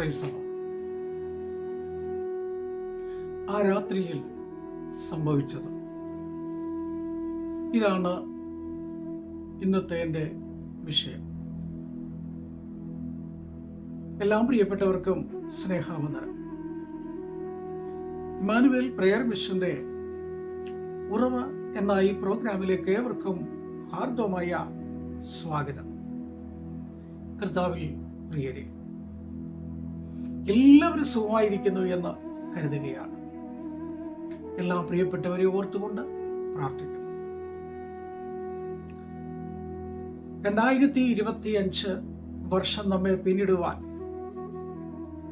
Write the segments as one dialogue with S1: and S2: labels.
S1: Praise the Lord. ആ രാത്രിയിൽ സംഭവിച്ചത് ഇതാണ് ഇന്നത്തെ എൻ്റെ വിഷയം. എല്ലാ പ്രിയപ്പെട്ടവർക്കും സ്നേഹാവന്ദനം. ഇമ്മാനുവേൽ പ്രെയർ മിഷന്റെ ഉറവ എന്ന ഈ പ്രോഗ്രാമിലേക്ക് ഏവർക്കും ഹാർദവമായ സ്വാഗതം. കർത്താവിൽ പ്രിയരെ, എല്ലാവരും സുഖമായിരിക്കുന്നു എന്ന് കരുതുകയാണ്. എല്ലാ പ്രിയപ്പെട്ടവരെ ഓർത്തുകൊണ്ട് പ്രാർത്ഥിക്കുന്നു. 2025 വർഷം നമ്മെ പിന്നിടുവാൻ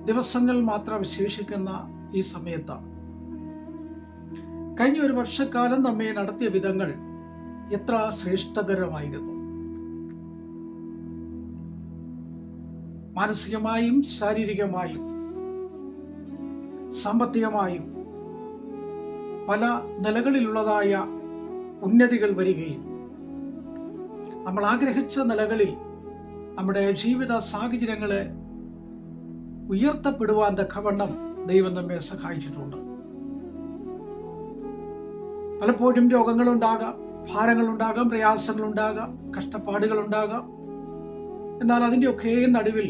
S1: ദിവസങ്ങൾ മാത്രം ശേഷിക്കുന്ന ഈ സമയത്ത് കഴിഞ്ഞ ഒരു വർഷക്കാലം നമ്മെ നടത്തിയ വിധങ്ങൾ എത്ര ശ്രേഷ്ഠകരമായിരുന്നു. മാനസികമായും ശാരീരികമായും സാമ്പത്തികമായും പല നിലകളിലുള്ളതായ ഉന്നതികൾ വരികയും നമ്മൾ ആഗ്രഹിച്ച നിലകളിൽ നമ്മുടെ ജീവിത സാഹചര്യങ്ങളെ ഉയർത്തപ്പെടുവാൻ തക്കവണ്ണം ദൈവം നമ്മെ സഹായിച്ചിട്ടുണ്ട്. പലപ്പോഴും രോഗങ്ങളുണ്ടാകാം, ഭാരങ്ങളുണ്ടാകാം, പ്രയാസങ്ങളുണ്ടാകാം, കഷ്ടപ്പാടുകളുണ്ടാകാം. എന്നാൽ അതിൻ്റെയൊക്കെ നടുവിൽ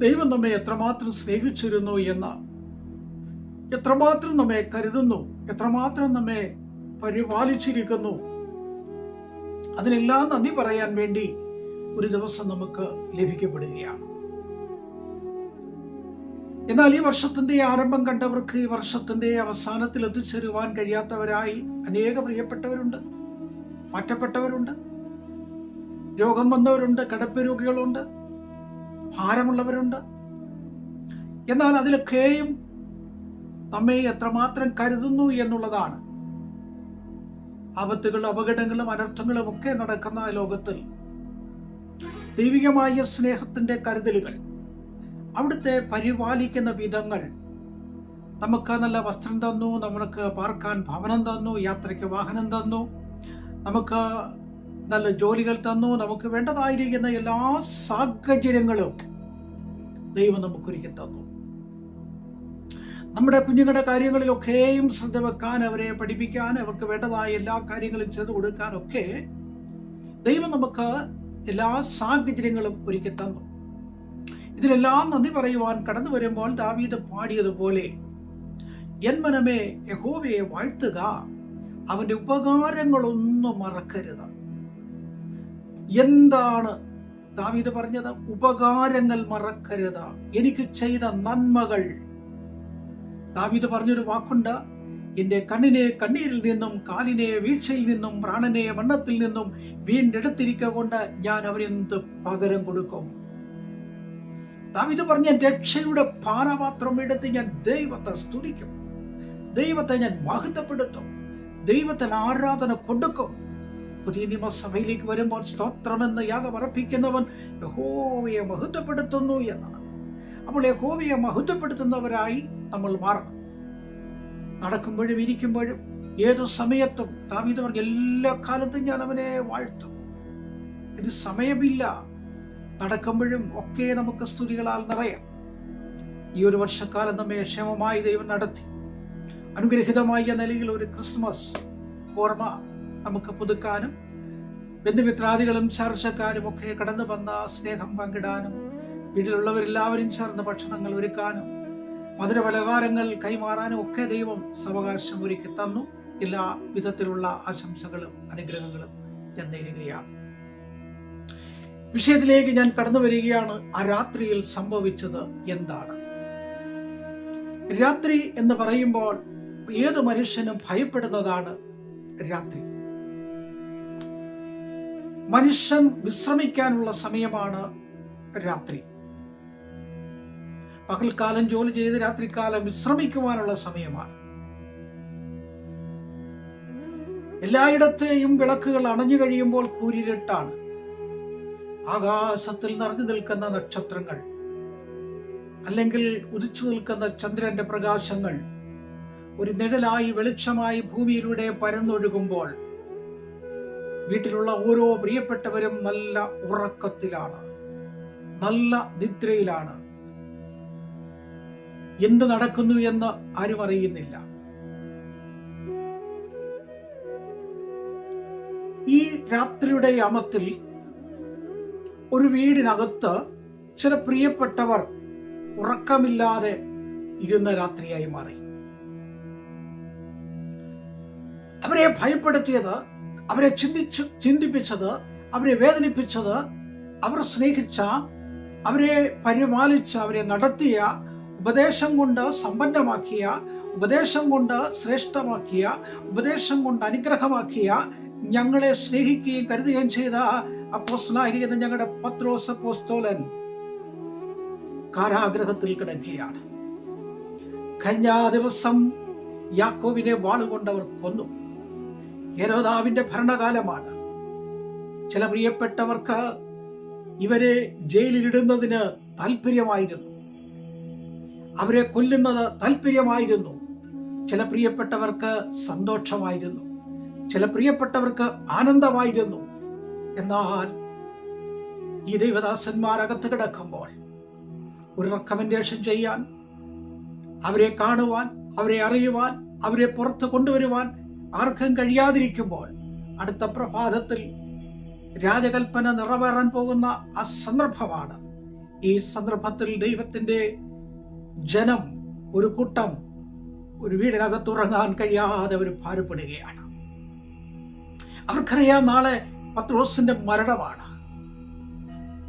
S1: ദൈവം നമ്മെ എത്രമാത്രം സ്നേഹിച്ചിരുന്നു എന്ന്, എത്രമാത്രം നമ്മെ കരുതുന്നു, എത്രമാത്രം നമ്മെ പരിപാലിച്ചിരിക്കുന്നു, അതിനെല്ലാം നന്ദി പറയാൻ വേണ്ടി ഒരു ദിവസം നമുക്ക് ലഭിക്കപ്പെടുകയാണ്. എന്നാൽ ഈ വർഷത്തിന്റെ ആരംഭം കണ്ടവർക്ക് ഈ വർഷത്തിന്റെ അവസാനത്തിൽ എത്തിച്ചേരുവാൻ കഴിയാത്തവരായി അനേക പ്രിയപ്പെട്ടവരുണ്ട്, മാറ്റപ്പെട്ടവരുണ്ട്, രോഗം വന്നവരുണ്ട്, കിടപ്പ് രോഗികളുണ്ട്, ഭാരമുള്ളവരുണ്ട്. എന്നാൽ അതിലൊക്കെയും നമ്മെ എത്രമാത്രം കരുതുന്നു എന്നുള്ളതാണ്. ആപത്തുകളും അപകടങ്ങളും അനർത്ഥങ്ങളും ഒക്കെ നടക്കുന്ന ലോകത്തിൽ ദൈവികമായ സ്നേഹത്തിന്റെ കരുതലുകൾ, അവിടുത്തെ പരിപാലിക്കുന്ന വിധങ്ങൾ, നമുക്ക് നല്ല വസ്ത്രം തന്നു, നമുക്ക് പാർക്കാൻ ഭവനം തന്നു, യാത്രയ്ക്ക് വാഹനം തന്നു, നമുക്ക് നല്ല ജോലികൾ തന്നു, നമുക്ക് വേണ്ടതായിരിക്കുന്ന എല്ലാ സാഹചര്യങ്ങളും ദൈവം നമുക്കൊരുക്കി തന്നു. നമ്മുടെ കുഞ്ഞുങ്ങളുടെ കാര്യങ്ങളിലൊക്കെയും ശ്രദ്ധ വെക്കാൻ, അവരെ പഠിപ്പിക്കാൻ, അവർക്ക് വേണ്ടതായ എല്ലാ കാര്യങ്ങളും ചെയ്തു കൊടുക്കാനൊക്കെ ദൈവം നമുക്ക് എല്ലാ സാഹചര്യങ്ങളും ഒരുക്കി തന്നു. ഇതിലെല്ലാം നന്ദി പറയുവാൻ കടന്നു വരുമ്പോൾ ദാവീദ് പാടിയതുപോലെ, എൻ മനമേ യഹോവയെ വാഴ്ത്തുക, അവന്റെ ഉപകാരങ്ങളൊന്നും മറക്കരുത്. എന്താണ് ദാവീദ് പറഞ്ഞത്? ഉപകാരങ്ങൾ മറക്കരുത്, എനിക്ക് ചെയ്ത നന്മകൾ. ദാവീദ് പറഞ്ഞൊരു വാക്കുണ്ട്, എന്റെ കണ്ണിനെ കണ്ണീരിൽ നിന്നും, കാലിനെ വീഴ്ചയിൽ നിന്നും, പ്രാണനെ മരണത്തിൽ നിന്നും വീണ്ടെടുത്തിരിക്കൊണ്ട് ഞാൻ അവരെന്ത് പകരം കൊടുക്കും. ദാവീദ് പറഞ്ഞ രക്ഷയുടെ പാനപാത്രം എടുത്ത് ഞാൻ ദൈവത്തെ സ്തുതിക്കും, ദൈവത്തെ ഞാൻ മഹത്വപ്പെടുത്തും, ദൈവത്തിന് ആരാധന കൊടുക്കും. പുതിയ നിയമസഭയിലേക്ക് വരുമ്പോൾ സ്തോത്രമെന്ന് യാഗം അർപ്പിക്കുന്നവൻ യഹോവയെ മഹത്വപ്പെടുത്തുന്നു എന്നാണ്. അപ്പോൾ യഹോവയെ മഹത്വപ്പെടുത്തുന്നവരായി നമ്മൾ മാറണം. നടക്കുമ്പോഴും ഇരിക്കുമ്പോഴും ഏതു സമയത്തും ദാവീദ് പറഞ്ഞ എല്ലാ കാലത്തും ഞാൻ അവനെ വാഴ്ത്തും. ഇത് സമയമില്ല, നടക്കുമ്പോഴും ഒക്കെ നമുക്ക് സ്തുതികളാൽ നിറയാം. ഈ ഒരു വർഷക്കാലം നമ്മെ ക്ഷേമമായി ദൈവം നടത്തി അനുഗ്രഹിതമായ നിലയിൽ ഒരു ക്രിസ്മസ് ഓർമ്മ നമുക്ക് പുതുക്കാനും, ബന്ധുമിത്രാദികളും ചർച്ചക്കാരും ഒക്കെ കടന്നു വന്ന സ്നേഹം പങ്കിടാനും, വീട്ടിലുള്ളവരെല്ലാവരും ചേർന്ന് ഭക്ഷണങ്ങൾ ഒരുക്കാനും, മധുരപലഹാരങ്ങൾ കൈമാറാനും ഒക്കെ ദൈവം സാവകാശം ഒരുക്കി തന്നു. എല്ലാ വിധത്തിലുള്ള ആശംസകളും അനുഗ്രഹങ്ങളും ഞാൻ നേരുകയാണ്. വിഷയത്തിലേക്ക് ഞാൻ കടന്നു വരികയാണ്. ആ രാത്രിയിൽ സംഭവിച്ചത് എന്താണ്? രാത്രി എന്ന് പറയുമ്പോൾ ഏത് മനുഷ്യനും ഭയപ്പെടുന്നതാണ് രാത്രി. മനുഷ്യൻ വിശ്രമിക്കാനുള്ള സമയമാണ് രാത്രി. പകൽക്കാലം ജോലി ചെയ്ത് രാത്രികാലം വിശ്രമിക്കുവാനുള്ള സമയമാണ്. എല്ലായിടത്തെയും വിളക്കുകൾ അണഞ്ഞു കഴിയുമ്പോൾ കൂരിരുട്ടാണ്. ആകാശത്തിൽ നിറഞ്ഞു നിൽക്കുന്ന നക്ഷത്രങ്ങൾ, അല്ലെങ്കിൽ ഉദിച്ചു നിൽക്കുന്ന ചന്ദ്രന്റെ പ്രകാശങ്ങൾ ഒരു നിഴലായി വെളിച്ചമായി ഭൂമിയിലൂടെ പരന്നൊഴുകുമ്പോൾ വീട്ടിലുള്ള ഓരോ പ്രിയപ്പെട്ടവരും നല്ല ഉറക്കത്തിലാണ്, നല്ല നിദ്രയിലാണ്, എന്ത് നടക്കുന്നു എന്ന് ആരും അറിയുന്നില്ല. ഈ രാത്രിയുടെ യാമത്തിൽ ഒരു വീടിനകത്ത് ചില പ്രിയപ്പെട്ടവർ ഉറക്കമില്ലാതെ ഇരുന്ന രാത്രിയായി മാറി. അവരെ ഭയപ്പെടുത്തിയത്, അവരെ ചിന്തിപ്പിച്ചത്, അവരെ വേദനിപ്പിച്ചത്, അവർ സ്നേഹിച്ച, അവരെ പരിപാലിച്ച, അവരെ നടത്തിയ, ഉപദേശം കൊണ്ട് സമ്പന്നമാക്കിയ, ഉപദേശം കൊണ്ട് ശ്രേഷ്ഠമാക്കിയ, ഉപദേശം കൊണ്ട് അനുഗ്രഹമാക്കിയ, ഞങ്ങളെ സ്നേഹിക്കുകയും കരുതുകയും ചെയ്ത അപ്പോസ്തലനായിരിക്കുന്ന ഞങ്ങളുടെ പത്രോസ് അപ്പോസ്തലൻ കാരാഗ്രഹത്തിൽ കിടക്കുകയാണ്. കഴിഞ്ഞ ദിവസം യാക്കോബിനെ വാളുകൊണ്ടവർ കൊന്നു. ഹെരോദാവിന്റെ ഭരണകാലമാണ്. ചില പ്രിയപ്പെട്ടവർക്ക് ഇവരെ ജയിലിലിടുന്നതിന് താല്പര്യമായിരുന്നു, അവരെ കൊല്ലുന്നത് താല്പര്യമായിരുന്നു. ചില പ്രിയപ്പെട്ടവർക്ക് സന്തോഷമായിരുന്നു, ചില പ്രിയപ്പെട്ടവർക്ക് ആനന്ദമായിരുന്നു. എന്നാൽ ഈ ദൈവദാസന്മാരകത്ത് കിടക്കുമ്പോൾ ഒരു റെക്കമെൻഡേഷൻ ചെയ്യാൻ, അവരെ കാണുവാൻ, അവരെ അറിയുവാൻ, അവരെ പുറത്ത് കൊണ്ടുവരുവാൻ ആർക്കും കഴിയാതിരിക്കുമ്പോൾ, അടുത്ത പ്രഭാതത്തിൽ രാജകൽപ്പന നിറവേറാൻ പോകുന്ന ആ സന്ദർഭമാണ്. ഈ സന്ദർഭത്തിൽ ദൈവത്തിന്റെ ജനം, ഒരു കൂട്ടം, ഒരു വീടിനകത്ത് ഉറങ്ങാൻ കഴിയാതെ അവർ ഭാരപ്പെടുകയാണ്. അവർക്കറിയാം നാളെ പത്രോസിന്റെ മരണമാണ്.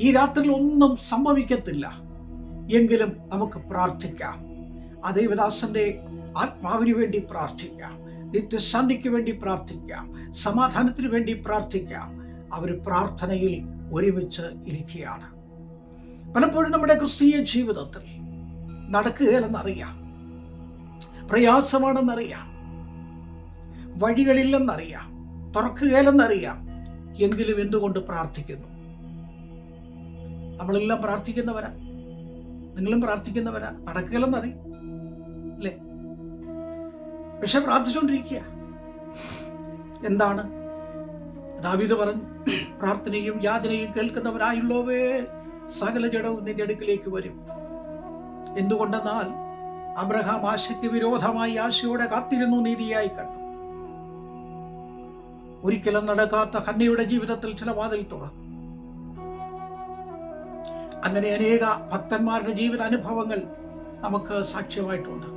S1: ഈ രാത്രിയിൽ ഒന്നും സംഭവിക്കത്തില്ല. എങ്കിലും നമുക്ക് പ്രാർത്ഥിക്കാം. ആ ദൈവദാസന്റെ ആത്മാവിന് വേണ്ടി പ്രാർത്ഥിക്കാം, നിത്യശാന്തിക്ക് വേണ്ടി പ്രാർത്ഥിക്കാം, സമാധാനത്തിന് വേണ്ടി പ്രാർത്ഥിക്കാം. അവർ പ്രാർത്ഥനയിൽ ഒരുമിച്ച് ഇരിക്കുകയാണ്. പലപ്പോഴും നമ്മുടെ ക്രിസ്തീയ ജീവിതത്തിൽ നടക്കുകയില്ലെന്നറിയാം, പ്രയാസമാണെന്നറിയാം, വഴികളില്ലെന്നറിയാം, തുറക്കുകയില്ലെന്നറിയാം. എങ്കിലും എന്തുകൊണ്ട് പ്രാർത്ഥിക്കുന്നു? നമ്മളെല്ലാം പ്രാർത്ഥിക്കുന്നവരാ, നിങ്ങളും പ്രാർത്ഥിക്കുന്നവരാ. നടക്കുകയില്ലെന്നറിയാം അല്ലേ? പക്ഷെ പ്രാർത്ഥിച്ചുകൊണ്ടിരിക്കുക. എന്താണ് ദാവീദ് പറഞ്ഞു? പ്രാർത്ഥനയും യാചനയും കേൾക്കുന്നവരായുള്ളവേ, സകല ജഡവും നിന്റെ അടുക്കിലേക്ക് വരും. എന്തുകൊണ്ടെന്നാൽ അബ്രഹാം ആശയ്ക്ക് വിരോധമായി ആശയോടെ കാത്തിരുന്നു, നീതിയായി കണ്ടു. ഒരിക്കലും നടക്കാത്ത ഹന്നയുടെ ജീവിതത്തിൽ ചില വാതിൽ തുറന്നു. അങ്ങനെ അനേക ഭക്തന്മാരുടെ ജീവിത അനുഭവങ്ങൾ നമുക്ക് സാക്ഷ്യമായിട്ടുണ്ട്.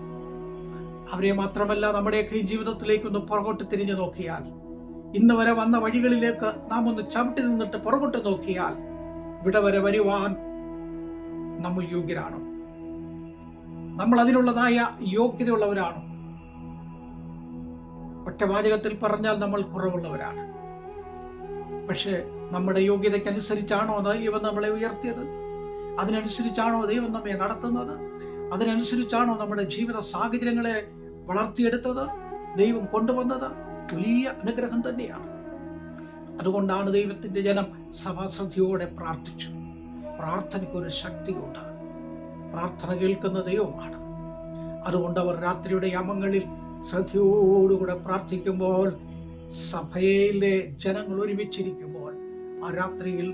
S1: അവരെ മാത്രമല്ല, നമ്മുടെയൊക്കെ ജീവിതത്തിലേക്ക് ഒന്ന് പുറകോട്ട് തിരിഞ്ഞു നോക്കിയാൽ, ഇന്ന് വരെ വന്ന വഴികളിലേക്ക് നാം ഒന്ന് ചവിട്ടി നിന്നിട്ട് പുറകോട്ട് നോക്കിയാൽ, ഇവിടെ വരെ വരുവാൻ നമ്മൾ യോഗ്യരാണോ? നമ്മൾ അതിനുള്ളതായ യോഗ്യതയുള്ളവരാണോ? ഒറ്റവാചകത്തിൽ പറഞ്ഞാൽ നമ്മൾ കുറവുള്ളവരാണ്. പക്ഷെ നമ്മുടെ യോഗ്യതയ്ക്കനുസരിച്ചാണോ ദൈവം നമ്മളെ ഉയർത്തിയത്? അതിനനുസരിച്ചാണോ ദൈവം നമ്മെ നടത്തുന്നത്? അതിനനുസരിച്ചാണോ നമ്മുടെ ജീവിത സാഹചര്യങ്ങളെ വളർത്തിയെടുത്തത്, ദൈവം കൊണ്ടുവന്നത്? വലിയ അനുഗ്രഹം തന്നെയാണ്. അതുകൊണ്ടാണ് ദൈവത്തിന്റെ ജനം സഭാശ്രദ്ധയോടെ പ്രാർത്ഥിച്ചു. പ്രാർത്ഥനയ്ക്കൊരു ശക്തിയുണ്ട്. പ്രാർത്ഥന കേൾക്കുന്ന ദൈവമാണ്. അതുകൊണ്ട് അവർ രാത്രിയുടെ യാമങ്ങളിൽ ശ്രദ്ധയോടുകൂടെ പ്രാർത്ഥിക്കുമ്പോൾ, സഭയിലെ ജനങ്ങൾ ഒരുമിച്ചിരിക്കുമ്പോൾ, ആ രാത്രിയിൽ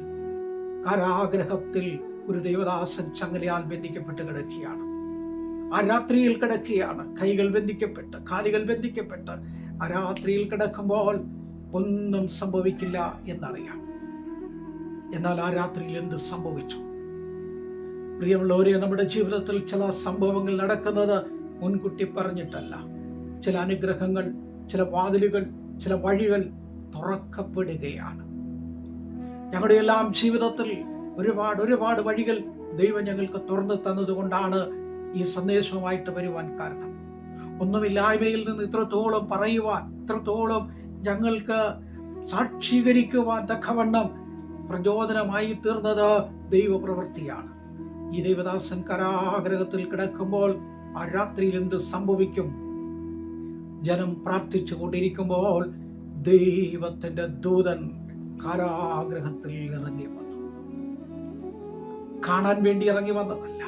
S1: കാരാഗ്രഹത്തിൽ ഒരു ദൈവദാസൻ ചങ്ങലയാൽ ബന്ധിക്കപ്പെട്ട് കിടക്കുകയാണ്. ആ രാത്രിയിൽ കിടക്കുകയാണ്, കൈകൾ ബന്ധിക്കപ്പെട്ട്, കാലുകൾ ബന്ധിക്കപ്പെട്ട്. ആ രാത്രിയിൽ കിടക്കുമ്പോൾ ഒന്നും സംഭവിക്കില്ല എന്നറിയാം. എന്നാൽ ആ രാത്രിയിൽ എന്ത് സംഭവിച്ചു? പ്രിയമുള്ളവരെ, നമ്മുടെ ജീവിതത്തിൽ ചില സംഭവങ്ങൾ നടക്കുന്നത് മുൻകൂട്ടി പറഞ്ഞിട്ടല്ല. ചില അനുഗ്രഹങ്ങൾ, ചില വാതിലുകൾ, ചില വഴികൾ തുറക്കപ്പെടുകയാണ്. ഞങ്ങളുടെ എല്ലാം ജീവിതത്തിൽ ഒരുപാട് വഴികൾ ദൈവം ഞങ്ങൾക്ക് തുറന്നു തന്നതുകൊണ്ടാണ് ഈ സന്ദേശവുമായിട്ട് വരുവാൻ കാരണം. ഒന്നുമില്ലായ്മയിൽ നിന്ന് ഇത്രത്തോളം പറയുവാൻ, ഇത്രത്തോളം ഞങ്ങൾക്ക് സാക്ഷീകരിക്കുവാൻ തക്കവണ്ണം പ്രചോദനമായി തീർന്നത് ദൈവപ്രവൃത്തിയാണ്. ഈ ദൈവദാസൻ കാരാഗ്രഹത്തിൽ കിടക്കുമ്പോൾ ആ രാത്രിയിൽ എന്ത് സംഭവിക്കും? ജനം പ്രാർത്ഥിച്ചു കൊണ്ടിരിക്കുമ്പോൾ ദൈവത്തിന്റെ ദൂതൻ കാരാഗ്രഹത്തിൽ ഇറങ്ങി വന്നു. കാണാൻ വേണ്ടി ഇറങ്ങി വന്നതല്ല,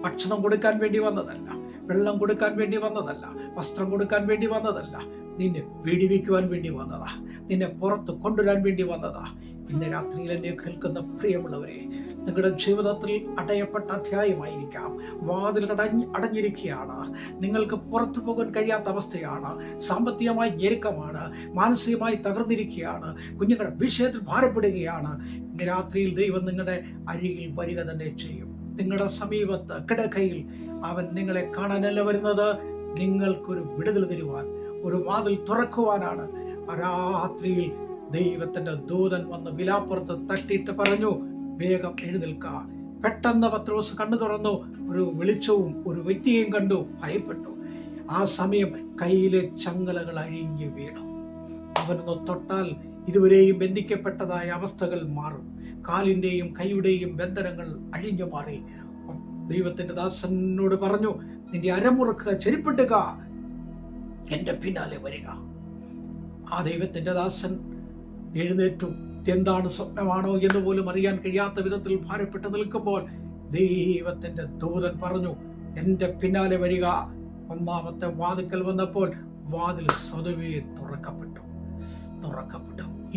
S1: ഭക്ഷണം കൊടുക്കാൻ വേണ്ടി വന്നതല്ല, വെള്ളം കൊടുക്കാൻ വേണ്ടി വന്നതല്ല, വസ്ത്രം കൊടുക്കാൻ വേണ്ടി വന്നതല്ല. നിന്നെ വെടിവെക്കുവാൻ വേണ്ടി വന്നതാ, നിന്നെ പുറത്ത് കൊണ്ടുവരാൻ വേണ്ടി വന്നതാ. ഇന്ന് രാത്രിയിൽ എന്നെ കേൾക്കുന്ന പ്രിയമുള്ളവരെ, നിങ്ങളുടെ ജീവിതത്തിൽ അടയപ്പെട്ട അധ്യായമായിരിക്കാം. വാതിലുകൾ അടഞ്ഞിരിക്കുകയാണ്. നിങ്ങൾക്ക് പുറത്തു പോകാൻ കഴിയാത്ത അവസ്ഥയാണ്. സാമ്പത്തികമായി ഞെരുക്കമാണ്. മാനസികമായി തകർന്നിരിക്കുകയാണ്. കുഞ്ഞുങ്ങളുടെ വിഷയത്തിൽ ഭാരപ്പെടുകയാണ്. ഇന്ന് രാത്രിയിൽ ദൈവം നിങ്ങളുടെ അരികിൽ വരിക തന്നെ ചെയ്യും. നിങ്ങളുടെ സമീപത്ത് കിടക്കയിൽ അവൻ നിങ്ങളെ കാണാനല്ല വരുന്നത്, നിങ്ങൾക്കൊരു വിടുതൽ തരുവാൻ, ഒരു വാതിൽ തുറക്കുവാനാണ്. രാത്രിയിൽ ദൈവത്തിന്റെ ദൂതൻ വന്ന് വിലാപ്പുറത്ത് തട്ടിയിട്ട് പറഞ്ഞു, വേഗം എഴുന്നേൽക്ക. പെട്ടെന്ന് പത്രോസ് കണ്ണു തുറന്നു. ഒരു വെളിച്ചവും ഒരു വ്യക്തിയെയും കണ്ടു. ഭയപ്പെട്ടു. ആ സമയം കയ്യിലെ ചങ്ങലകൾ അഴിഞ്ഞു വീണു. അവനൊന്ന് തൊട്ടാൽ ഇതുവരെയും ബന്ധിക്കപ്പെട്ടതായ അവസ്ഥകൾ മാറും. കാലിന്റെയും കൈയുടെയും ബന്ധനങ്ങൾ അഴിഞ്ഞു മാറി. ദൈവത്തിന്റെ ദാസനോട് പറഞ്ഞു, നിന്റെ അരമുറുക്കുക, ചെരുപ്പിട്ടുക, എന്റെ പിന്നാലെ വരിക. ആ ദൈവത്തിന്റെ ദാസൻ എഴുന്നേറ്റു. എന്താണ് സ്വപ്നമാണോ എന്ന് പോലും അറിയാൻ കഴിയാത്ത വിധത്തിൽ ഭാരപ്പെട്ട് നിൽക്കുമ്പോൾ ദൈവത്തിന്റെ ദൂതൻ പറഞ്ഞു, എന്റെ പിന്നാലെ വരിക. ഒന്നാമത്തെ വാതിക്കൽ വന്നപ്പോൾ വാതിൽ സ്വതവേ തുറക്കപ്പെട്ടു.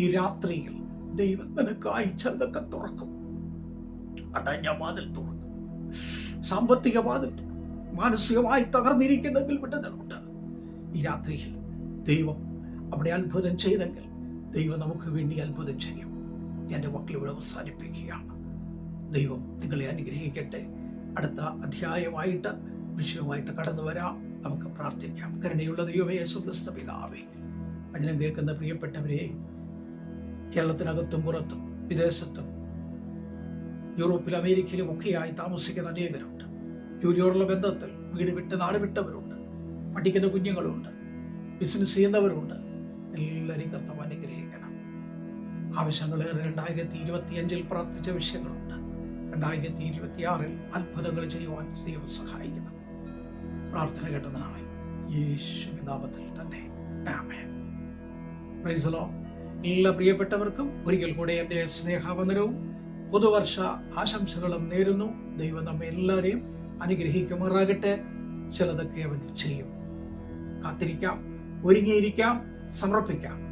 S1: ഈ രാത്രിയിൽ ദൈവം നിനക്കായി ചിലതൊക്കെ തുറക്കും. അടഞ്ഞ വാതിൽ തുറക്കും. സാമ്പത്തിക വാതിൽ, മാനസികമായി തകർന്നിരിക്കുന്നെങ്കിൽ വിടുതലുണ്ട്. ഈ രാത്രിയിൽ ദൈവം അവിടെ അത്ഭുതം ചെയ്തെങ്കിൽ ദൈവം നമുക്ക് വേണ്ടി അത്ഭുതം ചെയ്യും. എൻ്റെ മക്കളിവിടെ അവസാനിപ്പിക്കുകയാണ്. ദൈവം നിങ്ങളെ അനുഗ്രഹിക്കട്ടെ. അടുത്ത അധ്യായമായിട്ട് വിഷയമായിട്ട് കടന്നു വരാം. നമുക്ക് പ്രാർത്ഥിക്കാം. കരുണയുള്ള ദൈവമേ, സ്വർഗ്ഗസ്ഥ പിതാവേ, വചനം കേൾക്കുന്ന പ്രിയപ്പെട്ടവരെ, കേരളത്തിനകത്തും പുറത്തും വിദേശത്തും യൂറോപ്പിലും അമേരിക്കയിലും ഒക്കെയായി താമസിക്കുന്ന അനേകരുണ്ട്. ജോലിയോടുള്ള ബന്ധത്തിൽ വീട് വിട്ട് നാട് വിട്ടവരുണ്ട്. പഠിക്കുന്ന കുഞ്ഞുങ്ങളുണ്ട്. ബിസിനസ് ചെയ്യുന്നവരുണ്ട്. എല്ലാവരെയും കർത്താവ് അനുഗ്രഹിക്കണം. ആവശ്യങ്ങളേറെ 2025 പ്രാർത്ഥിച്ച വിഷയങ്ങളുണ്ട്. 2026 അത്ഭുതങ്ങൾ ചെയ്യുവാൻ ദൈവം സഹായിക്കണം. പ്രാർത്ഥന കേട്ടതിനായി യേശുവിൻ നാമത്തിൽ തന്നെ ആമേൻ. Praise the Lord. എല്ലാ പ്രിയപ്പെട്ടവർക്കും ഒരിക്കൽ കൂടെ എൻ്റെ സ്നേഹവന്ദനവും പുതുവർഷ ആശംസകളും നേരുന്നു. ദൈവം നമ്മെ എല്ലാവരെയും അനുഗ്രഹിക്കുമാറാകട്ടെ. ചിലതൊക്കെ അവൻ ചെയ്യും. കാത്തിരിക്കാം, ഒരുങ്ങിയിരിക്കാം, സമർപ്പിക്കാം.